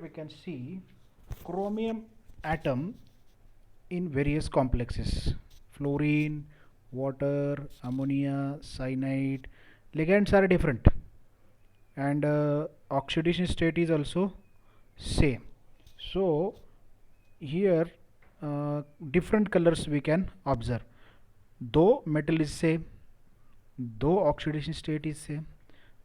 we can see chromium atom in various complexes: fluorine, water, ammonia, cyanide. Ligands are different, and oxidation state is also same. So here different colors we can observe. Though metal is same, though oxidation state is same,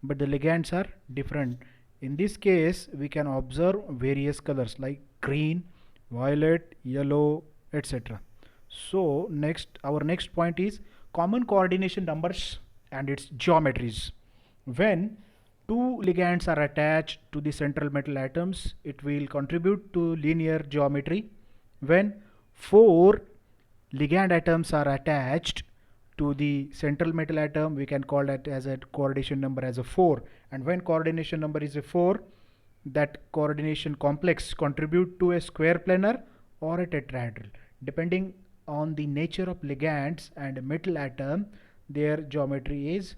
but the ligands are different. In this case we can observe various colors like green, violet, yellow, etc. So next, our next point is common coordination numbers and its geometries. When two ligands are attached to the central metal atoms, it will contribute to linear geometry. When four ligand atoms are attached to the central metal atom, we can call that as a coordination number as a 4. And when coordination number is a 4, that coordination complex contribute to a square planar or a tetrahedral. Depending on the nature of ligands and metal atom, their geometry is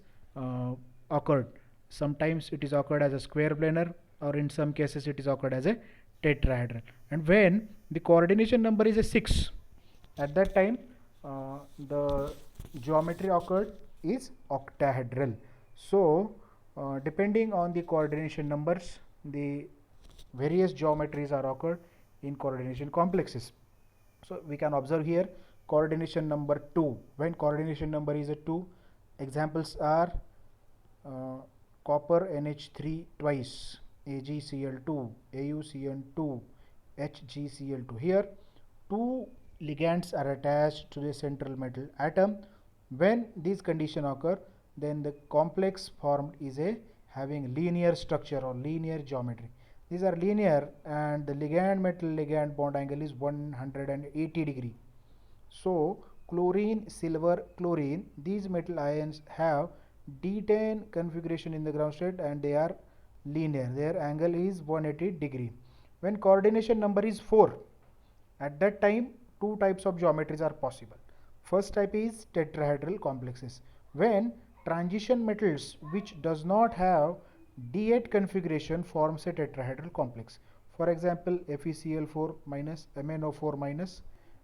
occurred. Sometimes it is occurred as a square planar, or in some cases it is occurred as a tetrahedral. And when the coordination number is a 6, at that time the geometry occurred is octahedral. So depending on the coordination numbers, the various geometries are occurred in coordination complexes. So we can observe here coordination number 2. When coordination number is a 2, examples are copper NH3 twice, AgCl2, AuCN2, HgCl2. Here two ligands are attached to the central metal atom. When these conditions occur, then the complex formed is a having linear structure or linear geometry. These are linear, and the ligand metal ligand bond angle is 180 degree. So chlorine, silver, chlorine, these metal ions have D10 configuration in the ground state, and they are linear. Their angle is 180 degree. When coordination number is 4, at that time two types of geometries are possible. First type is tetrahedral complexes, when transition metals which does not have D8 configuration forms a tetrahedral complex. For example, FeCl4 minus, MnO4 minus,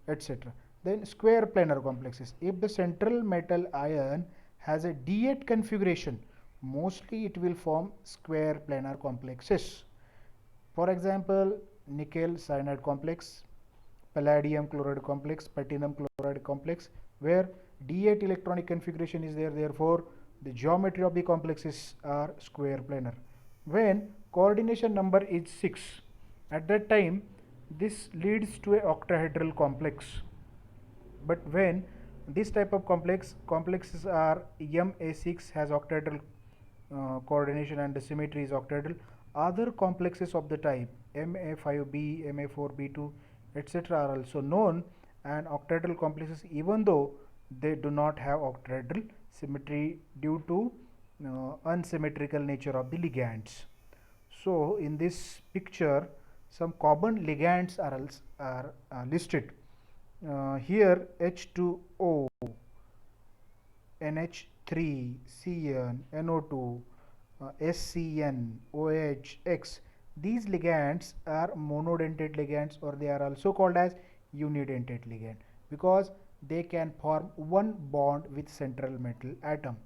etc. Then square planar complexes. If the central metal ion has a D8 configuration, mostly it will form square planar complexes. For example, nickel cyanide complex, palladium chloride complex, platinum chloride complex, where D8 electronic configuration is there, therefore the geometry of the complexes are square planar. When coordination number is 6, at that time this leads to a octahedral complex. But when this type of complexes are Ma6 has octahedral coordination and the symmetry is octahedral, other complexes of the type Ma5b, Ma4b2, etc. are also known and octahedral complexes, even though they do not have octahedral symmetry due to unsymmetrical nature of the ligands. So in this picture some common ligands are listed. Here H2O, NH3, Cn, NO2, SCN, OH, X. These ligands are monodentate ligands, or they are also called as unidentate ligand, because they can form one bond with central metal atom.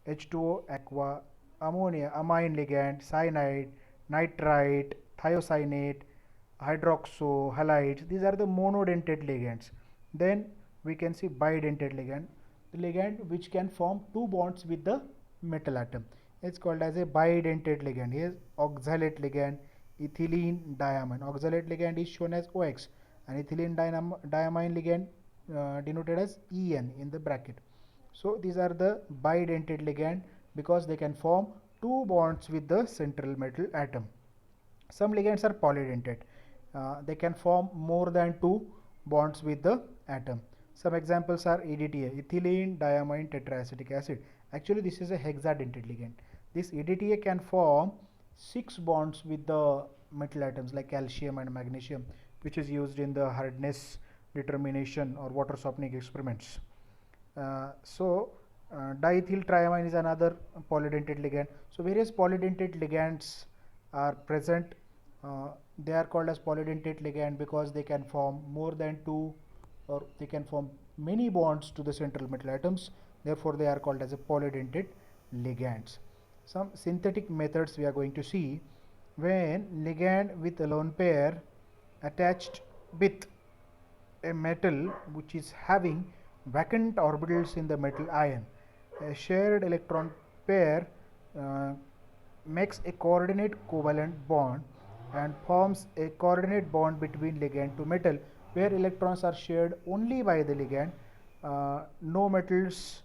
H2O, aqua, ammonia, amine ligand, cyanide, nitrite, thiocyanate, hydroxo, halides. These are the monodentate ligands. Then we can see bidentate ligand, the ligand which can form two bonds with the metal atom. It's called as a bidentate ligand. Here oxalate ligand, ethylene diamine. Oxalate ligand is shown as OX, and ethylene diamine ligand denoted as En in the bracket. So these are the bidentate ligand because they can form two bonds with the central metal atom. Some ligands are polydentate. They can form more than two bonds with the atom. Some examples are EDTA, ethylene diamine tetraacetic acid. Actually this is a hexadentate ligand. This EDTA can form 6 bonds with the metal atoms like calcium and magnesium, which is used in the hardness determination or water softening experiments. Diethyl triamine is another polydentate ligand. So various polydentate ligands are present They are called as polydentate ligand because they can form more than two, or they can form many bonds to the central metal atoms. Therefore, they are called as a polydentate ligands. Some synthetic methods we are going to see: when ligand with a lone pair attached with a metal which is having vacant orbitals in the metal ion. A shared electron pair uh, makes a coordinate covalent bond and forms a coordinate bond between ligand to metal where electrons are shared only by the ligand. No metals,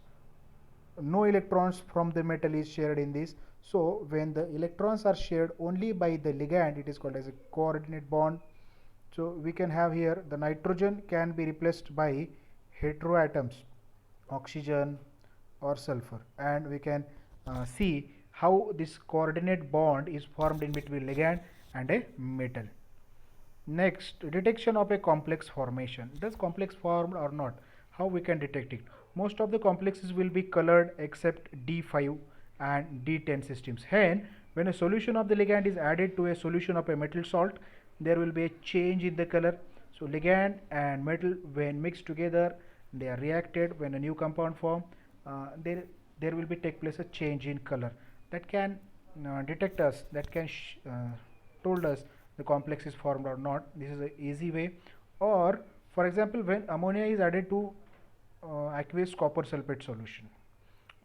no electrons from the metal is shared in this. So when the electrons are shared only by the ligand, it is called as a coordinate bond. So we can have here the nitrogen can be replaced by heteroatoms, oxygen or sulfur, and we can see how this coordinate bond is formed in between ligand and a metal. Next, detection of a complex formation. Does complex formed or not? How we can detect it? Most of the complexes will be colored except D5 and D10 systems. Hence, when a solution of the ligand is added to a solution of a metal salt, there will be a change in the color. So ligand and metal, when mixed together, they are reacted. When a new compound form, there will be take place a change in color that can detect us, that can told us the complex is formed or not. This is an easy way. Or for example, when ammonia is added to aqueous copper sulfate solution,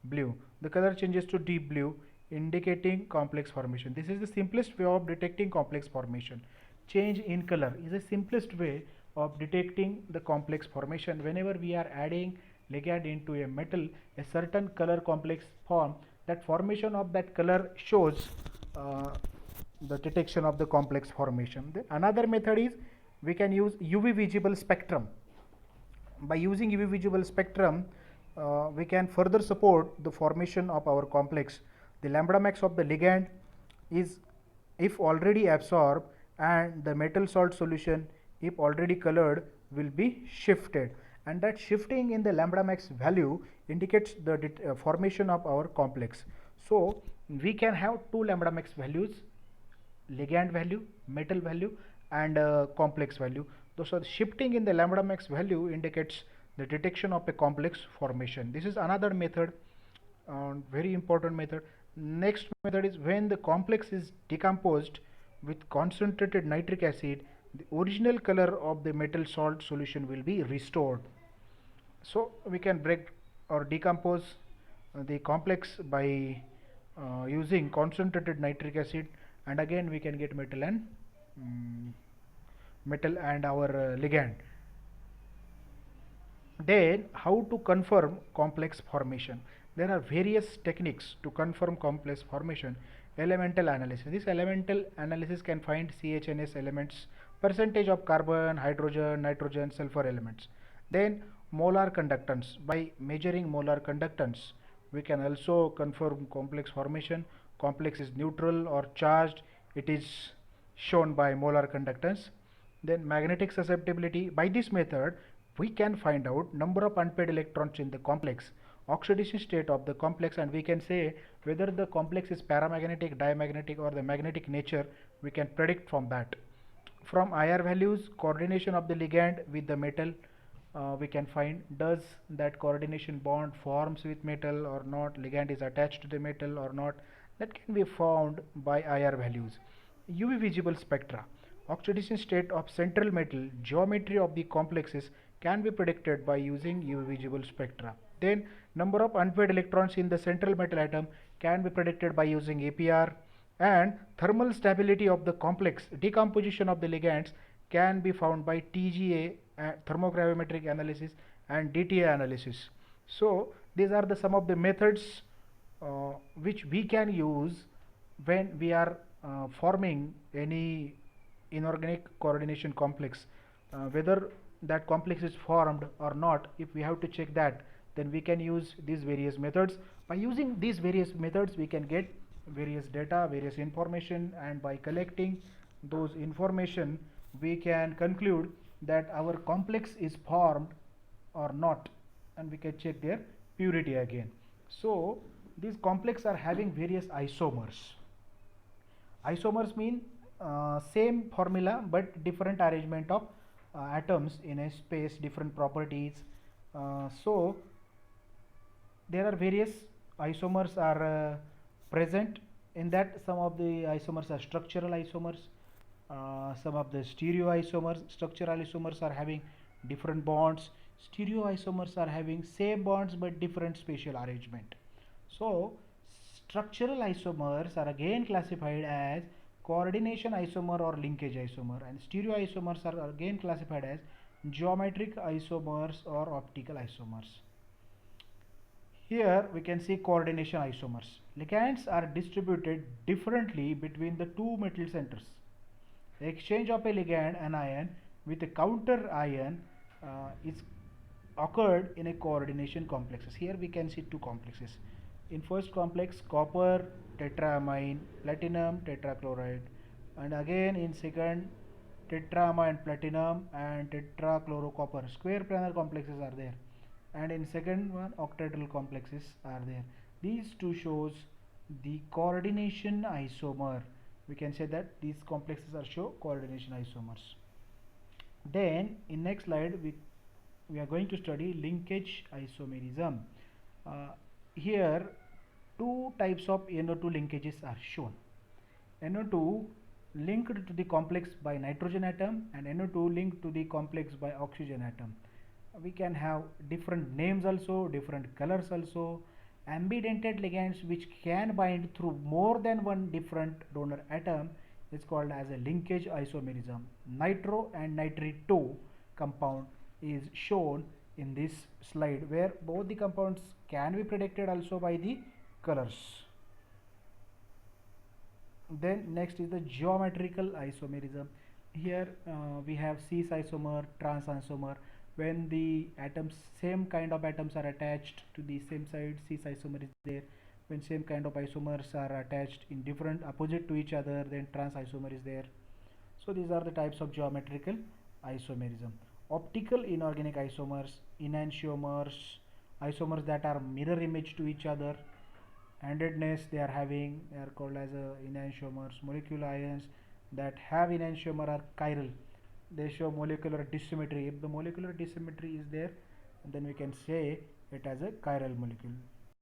blue, the color changes to deep blue, indicating complex formation. This is the simplest way of detecting complex formation. Change in color is the simplest way of detecting the complex formation. Whenever we are adding ligand into a metal, a certain color complex form, that formation of that color shows uh, the detection of the complex formation. Then another method is we can use UV visible spectrum. By using UV visible spectrum, we can further support the formation of our complex. The lambda max of the ligand is, if already absorbed, and the metal salt solution, if already colored, will be shifted, and that shifting in the lambda max value indicates the formation of our complex. So we can have two lambda max values: ligand value, metal value, and complex value. So shifting in the lambda max value indicates the detection of a complex formation. This is another method, very important method. Next method is when the complex is decomposed with concentrated nitric acid, the original color of the metal salt solution will be restored. So we can break or decompose the complex by using concentrated nitric acid, and again we can get metal and mm, metal and our ligand. Then how to confirm complex formation? There are various techniques to confirm complex formation. Elemental analysis. This elemental analysis can find CHNS elements, percentage of carbon, hydrogen, nitrogen, sulfur elements. Then molar conductance. By measuring molar conductance, we can also confirm complex formation. Complex is neutral or charged. It is shown by molar conductance. Then magnetic susceptibility. By this method, we can find out number of unpaired electrons in the complex, oxidation state of the complex, and we can say whether the complex is paramagnetic, diamagnetic, or the magnetic nature. We can predict from that. From IR values, coordination of the ligand with the metal, we can find does that coordination bond forms with metal or not, ligand is attached to the metal or not. That can be found by IR values. UV visible spectra, oxidation state of central metal, geometry of the complexes can be predicted by using UV visible spectra. Then number of unpaired electrons in the central metal atom can be predicted by using APR, and thermal stability of the complex, decomposition of the ligands, can be found by TGA, thermogravimetric analysis, and DTA analysis. So these are the some of the methods which we can use when we are forming any inorganic coordination complex. Whether that complex is formed or not, if we have to check that, then we can use these various methods. By using these various methods, we can get various data, various information, and by collecting those information, we can conclude that our complex is formed or not, and we can check their purity again. So these complexes are having various isomers. Isomers mean same formula but different arrangement of atoms in a space, different properties. So there are various isomers are present in that. Some of the isomers are structural isomers, some of the stereoisomers. Structural isomers are having different bonds, stereoisomers are having same bonds but different spatial arrangement. So structural isomers are again classified as coordination isomer or linkage isomer, and stereoisomers are again classified as geometric isomers or optical isomers. Here we can see coordination isomers. Ligands are distributed differently between the two metal centers. The exchange of a ligand anion with a counter ion is occurred in a coordination complexes. Here we can see two complexes. In first complex, copper tetraamine, platinum tetrachloride, and again in second, tetraamine platinum and tetrachlorocopper. Square planar complexes are there, and in second one, octahedral complexes are there. These two shows the coordination isomer. We can say that these complexes are show coordination isomers. Then in next slide we are going to study linkage isomerism. Here two types of NO2 linkages are shown. NO2 linked to the complex by nitrogen atom and NO2 linked to the complex by oxygen atom. We can have different names also, different colors also. Ambidentate ligands which can bind through more than one different donor atom is called as a linkage isomerism. Nitro and nitrito compound is shown in this slide, where both the compounds can be predicted also by the colors. Then next is the geometrical isomerism. Here we have cis isomer, trans isomer. When the atoms, same kind of atoms are attached to the same side, cis isomer is there. When same kind of isomers are attached in different opposite to each other, then trans isomer is there. So these are the types of geometrical isomerism. Optical inorganic isomers, enantiomers, isomers that are mirror image to each other. Handedness they are having, they are called as enantiomers. Molecular ions that have enantiomer are chiral. They show molecular dissymmetry. If the molecular dissymmetry is there, then we can say it as a chiral molecule.